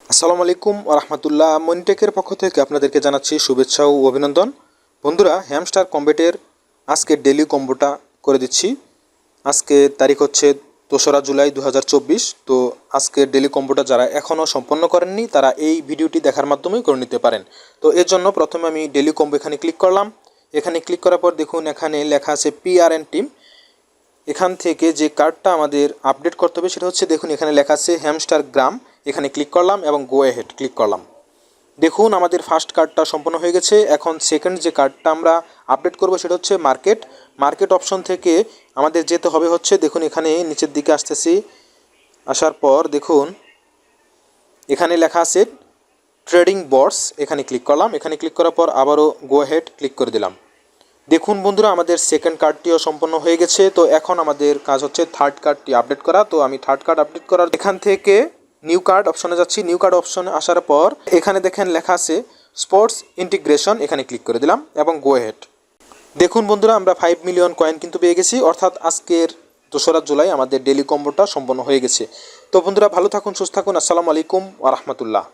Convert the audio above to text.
আসসালামু আলাইকুম রাহমাতুল্লাহ। মনিটেকের পক্ষ থেকে আপনাদেরকে জানাচ্ছি শুভেচ্ছা ও অভিনন্দন। বন্ধুরা, হ্যামস্টার কম্বেটের আজকে ডেলি কম্বোটা করে দিচ্ছি। আজকে তারিখ হচ্ছে 2রা জুলাই 2024। তো আজকের ডেলি কম্বোটা যারা এখনও সম্পন্ন করেননি তারা এই ভিডিওটি দেখার মাধ্যমেই করে নিতে পারেন। তো এর জন্য প্রথমে আমি ডেলি কম্বো এখানে ক্লিক করলাম। এখানে ক্লিক করার পর দেখুন এখানে লেখা আছে PRN টিম। এখান থেকে যে কার্ডটা আমাদের আপডেট করতে হবে সেটা হচ্ছে, দেখুন এখানে লেখা আছে হ্যামস্টার গ্রাম। এখানে ক্লিক করলাম এবং গো অ্যাহেড ক্লিক করলাম। দেখুন আমাদের ফার্স্ট কার্ডটা সম্পন্ন হয়ে গেছে। এখন সেকেন্ড যে কার্ডটা আমরা আপডেট করব সেটা হচ্ছে মার্কেট অপশন থেকে আমাদের যেতে হবে হচ্ছে, দেখুন এখানে নিচের দিকে আসতেছি। আসার পর দেখুন এখানে লেখা আছে ট্রেডিং বটস। এখানে ক্লিক করলাম। এখানে ক্লিক করার পর আবারও গো অ্যাহেড ক্লিক করে দিলাম। দেখুন বন্ধুরা, আমাদের সেকেন্ড কার্ডটিও সম্পন্ন হয়ে গেছে। তো এখন আমাদের কাজ হচ্ছে থার্ড কার্ডটি আপডেট করা। তো আমি থার্ড কার্ড আপডেট করার এখান থেকে নিউ কার্ড অপশনে যাচ্ছি। নিউ কার্ড অপশনে আসার পর এখানে দেখেন লেখা আছে স্পোর্টস ইন্টিগ্রেশন। এখানে ক্লিক করে দিলাম এবং গো অ্যাহেড। দেখুন বন্ধুরা, আমরা 5 মিলিয়ন কয়েন কিন্তু পেয়ে গেছি, অর্থাৎ আজকের 2রা জুলাই আমাদের ডেলি কম্বোটা সম্পন্ন হয়ে গেছে। তো বন্ধুরা, ভালো থাকুন, সুস্থ থাকুন। আসসালামু আলাইকুম ওয়া রাহমাতুল্লাহ।